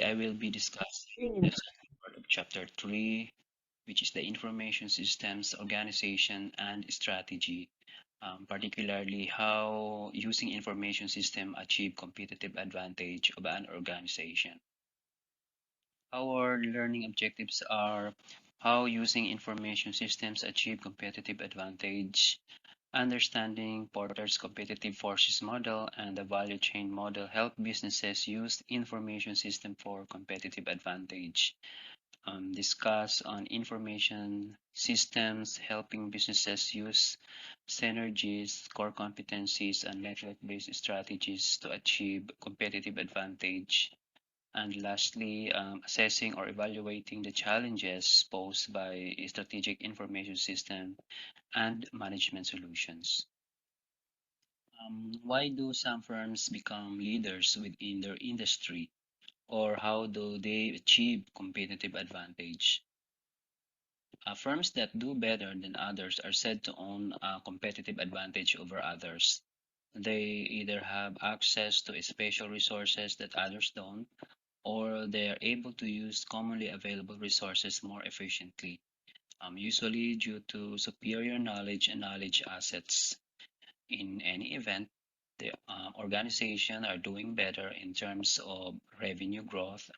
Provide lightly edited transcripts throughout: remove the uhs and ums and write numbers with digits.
I will be discussing the second part of chapter 3, which is the information systems, organization, and strategy, particularly how using information system achieve competitive advantage of an organization. Our learning objectives are how using information systems achieve competitive advantage, understanding Porter's competitive forces model and the value chain model help businesses use information system for competitive advantage. Discuss on information systems helping businesses use synergies, core competencies, and network-based strategies to achieve competitive advantage. And lastly, assessing or evaluating the challenges posed by a strategic information system and management solutions. Why do some firms become leaders within their industry, or how do they achieve competitive advantage? Firms that do better than others are said to own a competitive advantage over others. They either have access to special resources that others don't, or they are able to use commonly available resources more efficiently, usually due to superior knowledge and knowledge assets. In any event, the organization are doing better in terms of revenue growth,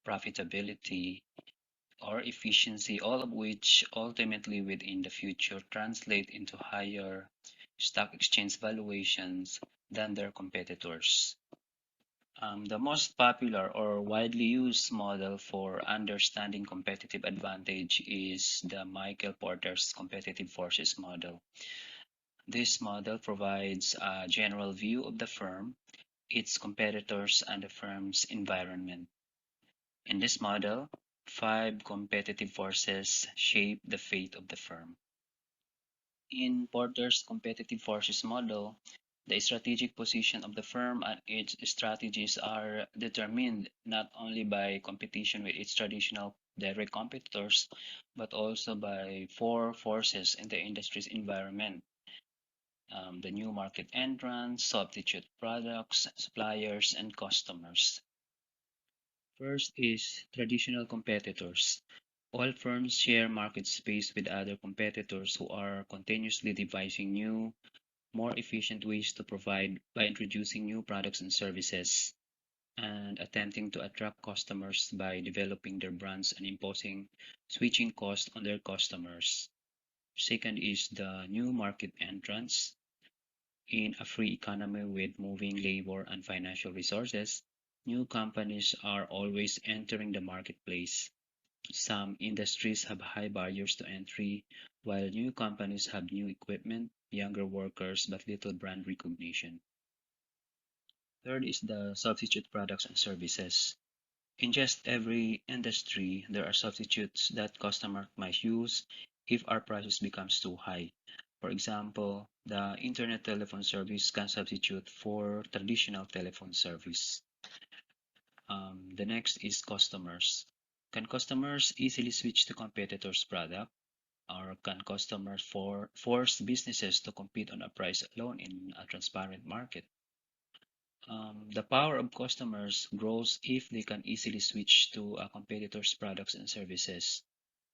profitability, or efficiency, all of which ultimately within the future translate into higher stock exchange valuations than their competitors. The most popular or widely used model for understanding competitive advantage is the Michael Porter's competitive forces model. This model provides a general view of the firm, its competitors, and the firm's environment. In this model, five competitive forces shape the fate of the firm. In Porter's competitive forces model, the strategic position of the firm and its strategies are determined not only by competition with its traditional direct competitors, but also by four forces in the industry's environment: the new market entrants, substitute products, suppliers, and customers. First is traditional competitors. All firms share market space with other competitors who are continuously devising new, more efficient ways to provide by introducing new products and services and attempting to attract customers by developing their brands and imposing switching costs on their customers. Second is the new market entrants. In a free economy with moving labor and financial resources, new companies are always entering the marketplace. Some industries have high barriers to entry, while new companies have new equipment, younger workers, but little brand recognition. Third is the substitute products and services. In just every industry, there are substitutes that customers might use if our prices becomes too high. For example, the internet telephone service can substitute for traditional telephone service. The next is customers. Can customers easily switch to competitors' product? Or can customers force businesses to compete on a price alone in a transparent market? The power of customers grows if they can easily switch to a competitor's products and services,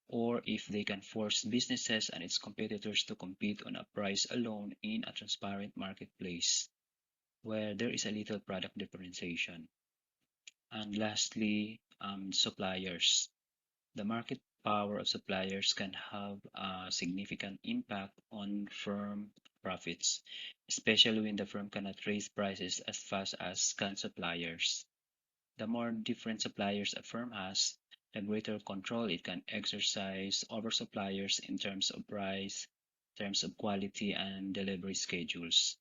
or if they can force businesses and its competitors to compete on a price alone in a transparent marketplace where there is a little product differentiation. And lastly, suppliers. The market power of suppliers can have a significant impact on firm profits, especially when the firm cannot raise prices as fast as can suppliers. The more different suppliers a firm has, the greater control it can exercise over suppliers in terms of price, terms of quality, and delivery schedules.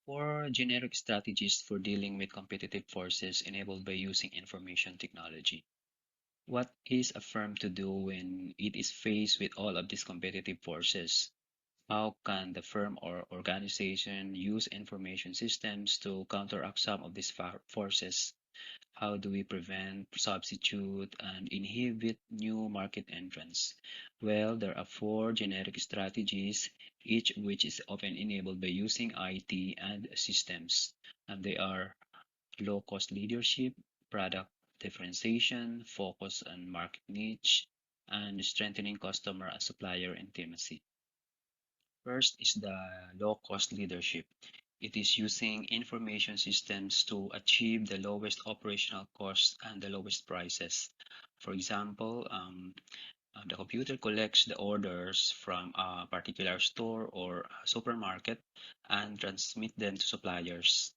Four generic strategies for dealing with competitive forces enabled by using information technology. What is a firm to do when it is faced with all of these competitive forces? How can the firm or organization use information systems to counteract some of these forces? How do we prevent, substitute, and inhibit new market entrants? Well, there are four generic strategies, each of which is often enabled by using IT and systems. And they are low cost leadership, product differentiation, focus on market niche, and strengthening customer and supplier intimacy. First is the low-cost leadership. It is using information systems to achieve the lowest operational costs and the lowest prices. For example, the computer collects the orders from a particular store or a supermarket and transmit them to suppliers.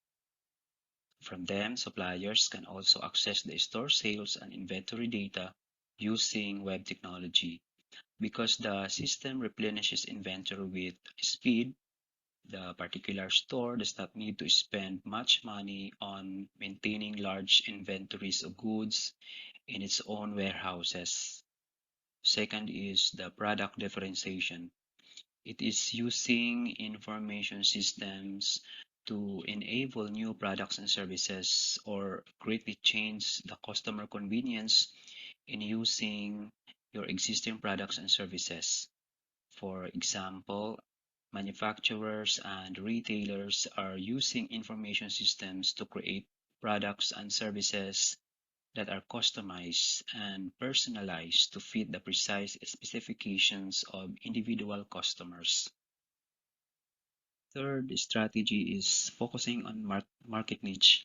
From them, suppliers can also access the store sales and inventory data using web technology. Because the system replenishes inventory with speed, the particular store does not need to spend much money on maintaining large inventories of goods in its own warehouses. Second is the product differentiation. It is using information systems to enable new products and services or greatly change the customer convenience in using your existing products and services. For example, manufacturers and retailers are using information systems to create products and services that are customized and personalized to fit the precise specifications of individual customers. Third strategy is focusing on market niche.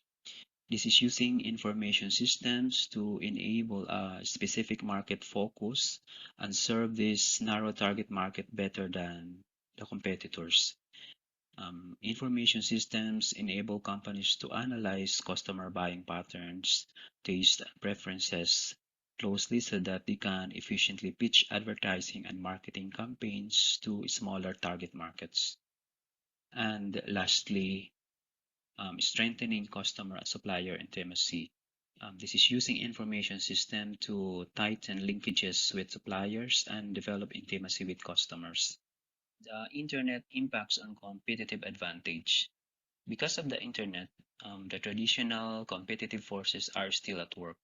This is using information systems to enable a specific market focus and serve this narrow target market better than the competitors. Information systems enable companies to analyze customer buying patterns, taste, and preferences closely so that they can efficiently pitch advertising and marketing campaigns to smaller target markets. And lastly, strengthening customer and supplier intimacy. This is using information system to tighten linkages with suppliers and develop intimacy with customers. The internet impacts on competitive advantage. Because of the internet, the traditional competitive forces are still at work,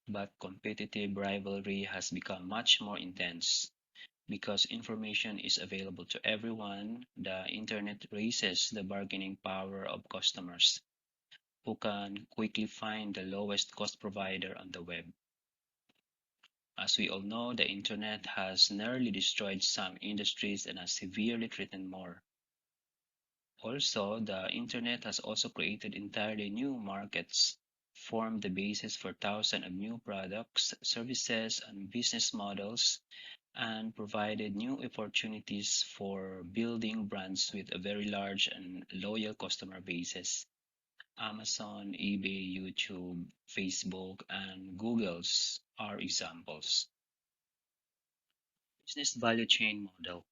but competitive rivalry has become much more intense. Because information is available to everyone, the internet raises the bargaining power of customers who can quickly find the lowest cost provider on the web. As we all know, the internet has nearly destroyed some industries and has severely threatened more. Also, the internet has also created entirely new markets, formed the basis for thousands of new products, services, and business models, and provided new opportunities for building brands with a very large and loyal customer bases. Amazon, eBay, YouTube, Facebook, and Google's are examples. Business value chain model.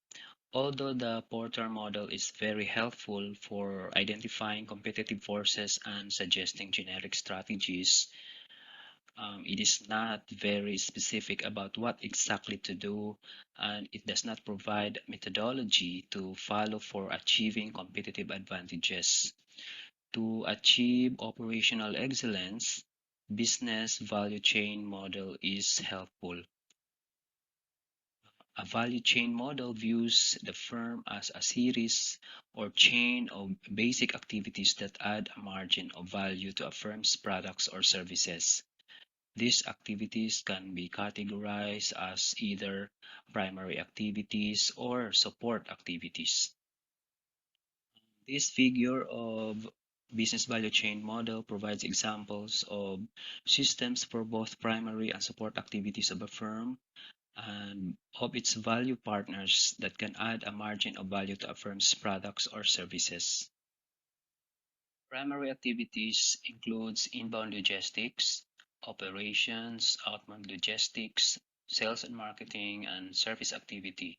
Although the Porter model is very helpful for identifying competitive forces and suggesting generic strategies, it is not very specific about what exactly to do, and it does not provide methodology to follow for achieving competitive advantages. To achieve operational excellence, business value chain model is helpful. A value chain model views the firm as a series or chain of basic activities that add a margin of value to a firm's products or services. These activities can be categorized as either primary activities or support activities. This figure of business value chain model provides examples of systems for both primary and support activities of a firm and of its value partners that can add a margin of value to a firm's products or services. Primary activities includes inbound logistics, operations, outbound logistics, sales and marketing, and service activity.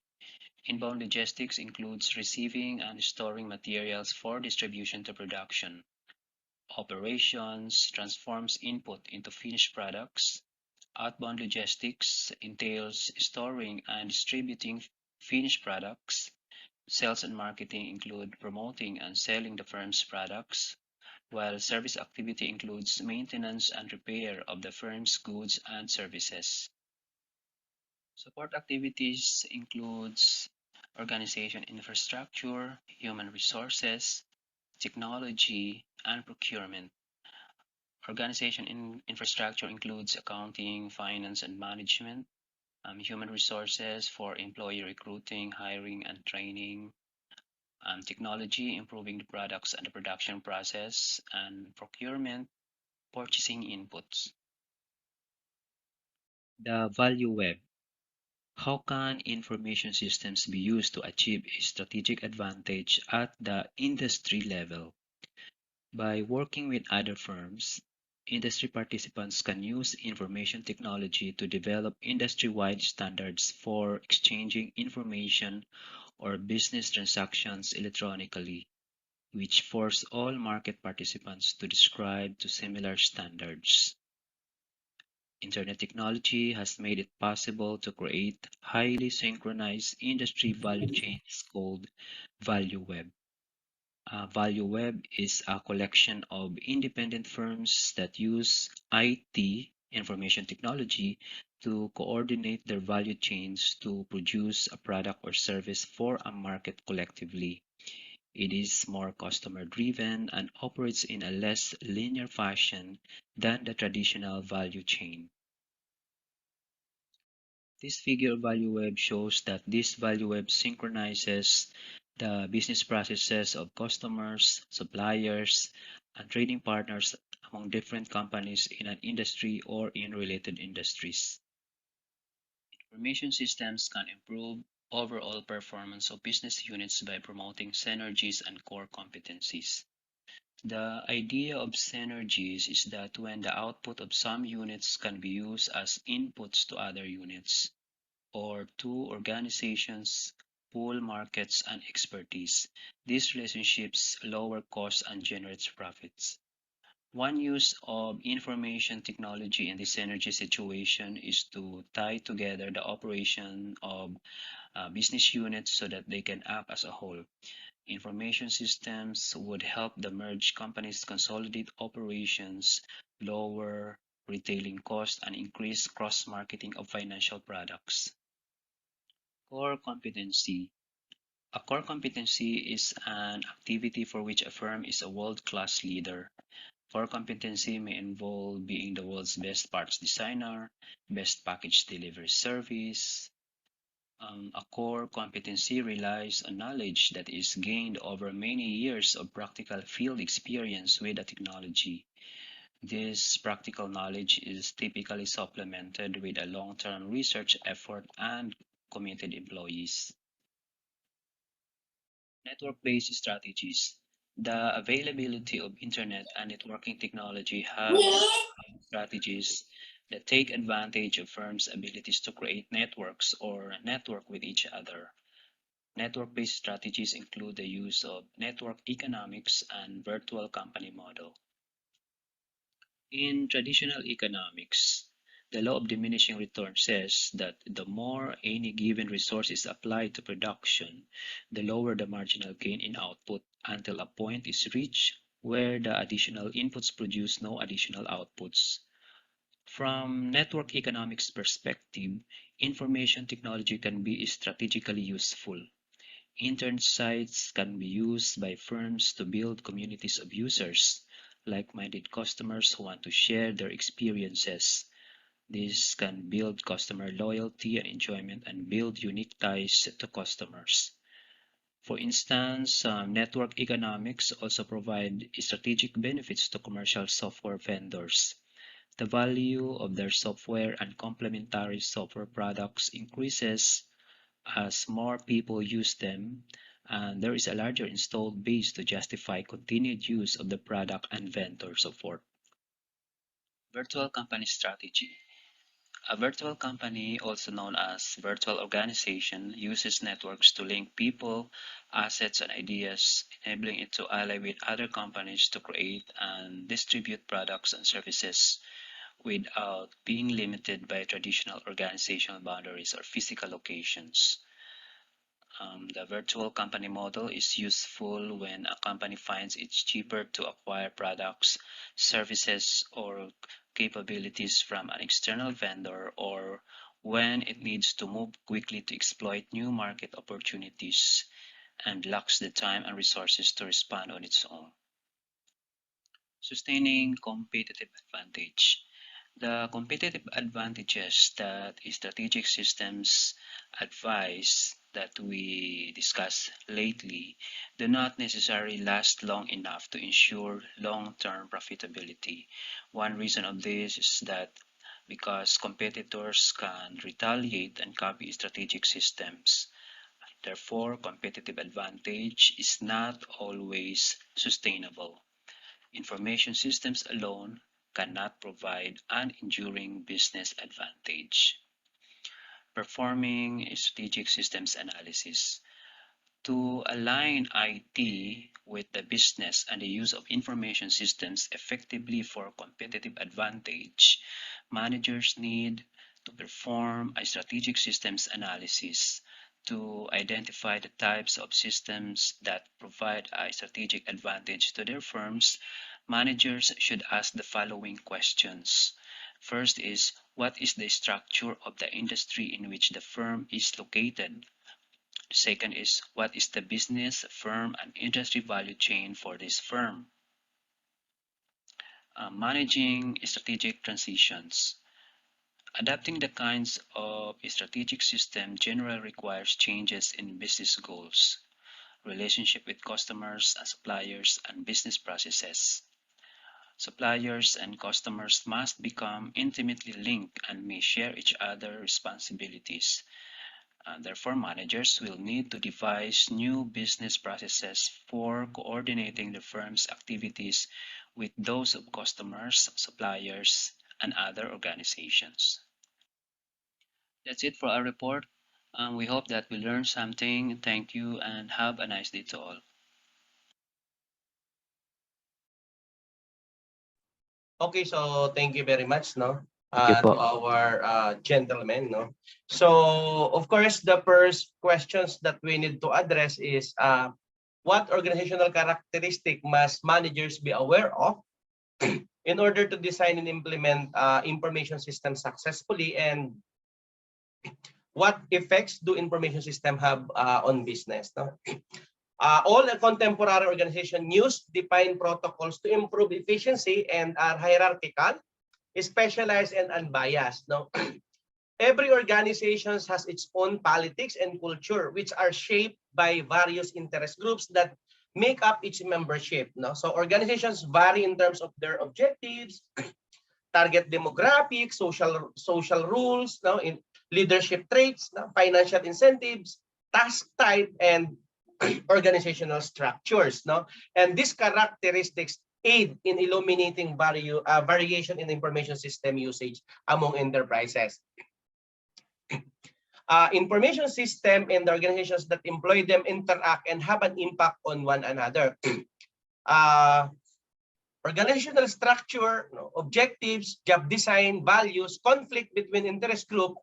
Inbound logistics includes receiving and storing materials for distribution to production. Operations transforms input into finished products. Outbound logistics entails storing and distributing finished products. Sales and marketing include promoting and selling the firm's products, while service activity includes maintenance and repair of the firm's goods and services. Support activities includes organization infrastructure, human resources, technology, and procurement. Organization infrastructure includes accounting, finance, and management, human resources for employee recruiting, hiring, and training, technology, improving the products and the production process, and procurement, purchasing inputs. The value web. How can information systems be used to achieve a strategic advantage at the industry level? By working with other firms, industry participants can use information technology to develop industry-wide standards for exchanging information or business transactions electronically, which force all market participants to subscribe to similar standards. Internet technology has made it possible to create highly synchronized industry value chains called value web. Value Web is a collection of independent firms that use IT, information technology, to coordinate their value chains to produce a product or service for a market collectively. It is more customer driven and operates in a less linear fashion than the traditional value chain. This figure value web shows that this value web synchronizes the business processes of customers, suppliers, and trading partners among different companies in an industry or in related industries. Information systems can improve overall performance of business units by promoting synergies and core competencies. The idea of synergies is that when the output of some units can be used as inputs to other units, or two organizations pool markets and expertise. These relationships lower costs and generates profits. One use of information technology in this energy situation is to tie together the operation of business units so that they can act as a whole. Information systems would help the merged companies consolidate operations, lower retailing costs, and increase cross marketing of financial products. Core competency. A core competency is an activity for which a firm is a world-class leader. Core competency may involve being the world's best parts designer, best package delivery service. A core competency relies on knowledge that is gained over many years of practical field experience with a technology. This practical knowledge is typically supplemented with a long-term research effort and committed employees. Network-based strategies. The availability of internet and networking technology have strategies that take advantage of firms' abilities to create networks or network with each other. Network-based strategies include the use of network economics and virtual company model. In traditional economics, the law of diminishing returns says that the more any given resource is applied to production, the lower the marginal gain in output until a point is reached where the additional inputs produce no additional outputs. From network economics perspective, information technology can be strategically useful. Internet sites can be used by firms to build communities of users, like-minded customers who want to share their experiences. This can build customer loyalty and enjoyment and build unique ties to customers. For instance, network economics also provide strategic benefits to commercial software vendors. The value of their software and complementary software products increases as more people use them, and there is a larger installed base to justify continued use of the product and vendor support. Virtual company strategy. A virtual company, also known as virtual organization, uses networks to link people, assets, and ideas, enabling it to ally with other companies to create and distribute products and services without being limited by traditional organizational boundaries or physical locations. The virtual company model is useful when a company finds it's cheaper to acquire products, services, or capabilities from an external vendor, or when it needs to move quickly to exploit new market opportunities and lacks the time and resources to respond on its own. Sustaining competitive advantage. The competitive advantages that strategic systems advise that we discussed lately do not necessarily last long enough to ensure long-term profitability. One reason of this is that because competitors can retaliate and copy strategic systems. Therefore, competitive advantage is not always sustainable. Information systems alone cannot provide an enduring business advantage. Performing strategic systems analysis. To align IT with the business and the use of information systems effectively for competitive advantage, managers need to perform a strategic systems analysis to identify the types of systems that provide a strategic advantage to their firms. Managers should ask the following questions. First is, what is the structure of the industry in which the firm is located? Second is, what is the business, firm, and industry value chain for this firm? Managing strategic transitions. Adapting the kinds of strategic system generally requires changes in business goals, relationship with customers and suppliers, and business processes. Suppliers and customers must become intimately linked and may share each other's responsibilities. Therefore, managers will need to devise new business processes for coordinating the firm's activities with those of customers, suppliers, and other organizations. That's it for our report. We hope that we learned something. Thank you and have a nice day to all. Okay, so thank you very much, no, Thank you to po. our gentlemen, no. So, of course, the first questions that we need to address is what organizational characteristic must managers be aware of in order to design and implement information systems successfully, and what effects do information system have on business, no? All the contemporary organizations use defined protocols to improve efficiency and are hierarchical, specialized, and unbiased. No, every organization has its own politics and culture, which are shaped by various interest groups that make up its membership. No, so organizations vary in terms of their objectives, target demographics, social rules, no, in leadership traits, no, financial incentives, task type, and organizational structures, no? And these characteristics aid in illuminating variation in information system usage among enterprises. Information system and the organizations that employ them interact and have an impact on one another. Organizational structure, no, objectives, job design, values, conflict between interest group,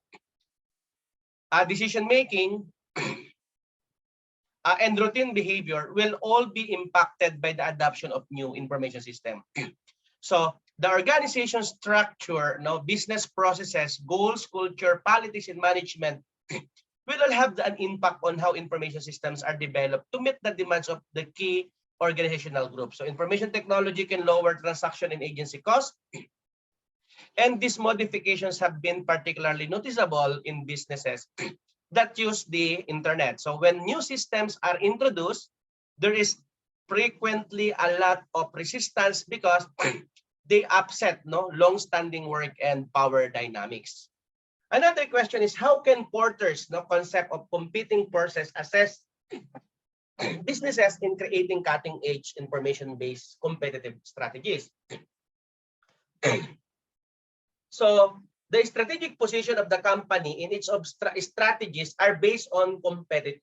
decision making, and routine behavior will all be impacted by the adoption of new information system. So the organization structure, no, business processes, goals, culture, politics, and management will all have an impact on how information systems are developed to meet the demands of the key organizational groups. So information technology can lower transaction and agency costs. And these modifications have been particularly noticeable in businesses that use the internet. So when new systems are introduced, there is frequently a lot of resistance because they upset, no, long-standing work and power dynamics. Another question is, how can porters, no, concept of competing forces assess businesses in creating cutting-edge information-based competitive strategies? So the strategic position of the company in its strategies are based on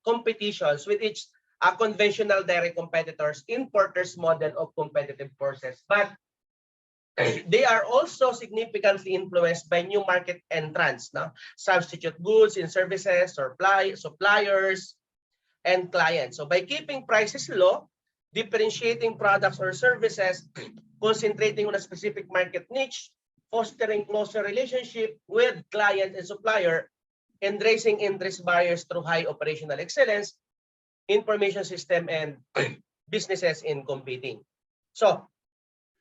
competitions with its conventional direct competitors in Porter's model of competitive forces. But they are also significantly influenced by new market entrants, no? Substitute goods and services, suppliers, and clients. So by keeping prices low, differentiating products or services, concentrating on a specific market niche, fostering closer relationship with client and supplier, and raising interest barriers through high operational excellence, information system, and businesses in competing. So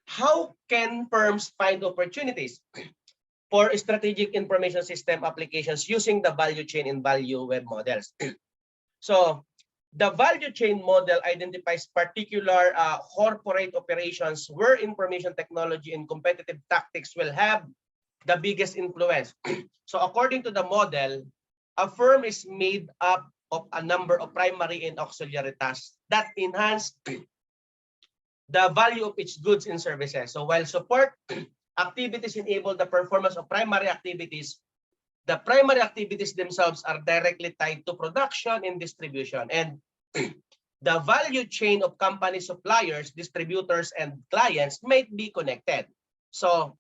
How can firms find opportunities for strategic information system applications using the value chain and value web models? So the value chain model identifies particular corporate operations where information technology and competitive tactics will have the biggest influence. So according to the model, a firm is made up of a number of primary and auxiliary tasks that enhance the value of its goods and services. So while support activities enable the performance of primary activities, the primary activities themselves are directly tied to production and distribution. And the value chain of company suppliers, distributors, and clients might be connected. So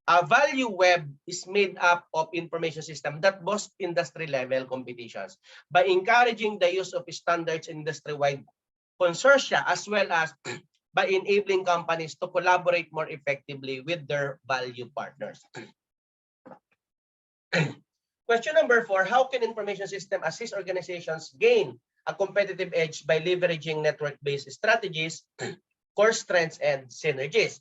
a value web is made up of information system that boost industry level competitions by encouraging the use of standards industry-wide consortia, as well as by enabling companies to collaborate more effectively with their value partners. Question number 4, how can information system assist organizations gain a competitive edge by leveraging network-based strategies, core strengths, and synergies?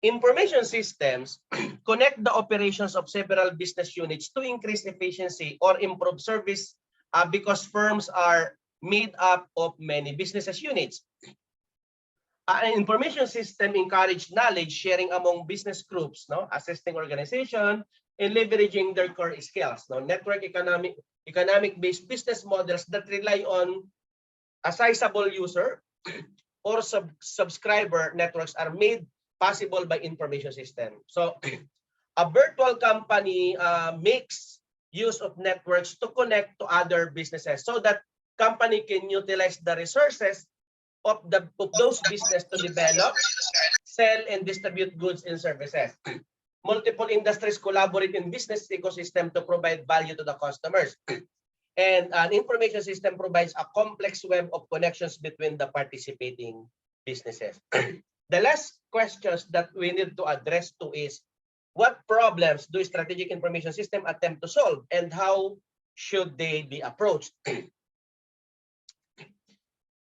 Information systems connect the operations of several business units to increase efficiency or improve service because firms are made up of many business units. An information system encourage knowledge sharing among business groups, no, assisting organization and leveraging their core skills. No, network economic-based business models that rely on a sizable user or subscriber networks are made possible by information system. So a virtual company makes use of networks to connect to other businesses so that company can utilize the resources of those business to develop, sell, and distribute goods and services. Multiple industries collaborate in business ecosystem to provide value to the customers. And an information system provides a complex web of connections between the participating businesses. The last questions that we need to address to is, what problems do strategic information system attempt to solve and how should they be approached?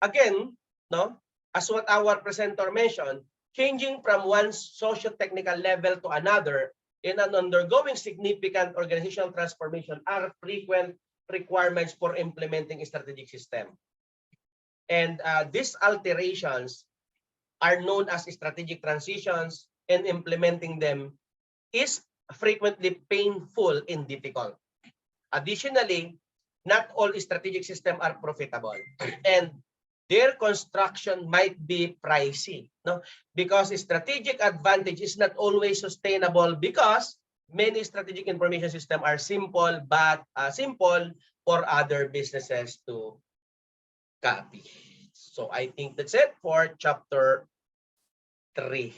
Again, no, as what our presenter mentioned, changing from one socio-technical level to another in an undergoing significant organizational transformation are frequent requirements for implementing a strategic system. And these alterations are known as strategic transitions, and implementing them is frequently painful and difficult. Additionally, not all strategic systems are profitable, and their construction might be pricey, no? Because strategic advantage is not always sustainable because many strategic information systems are simple for other businesses to copy. So I think that's it for chapter 3.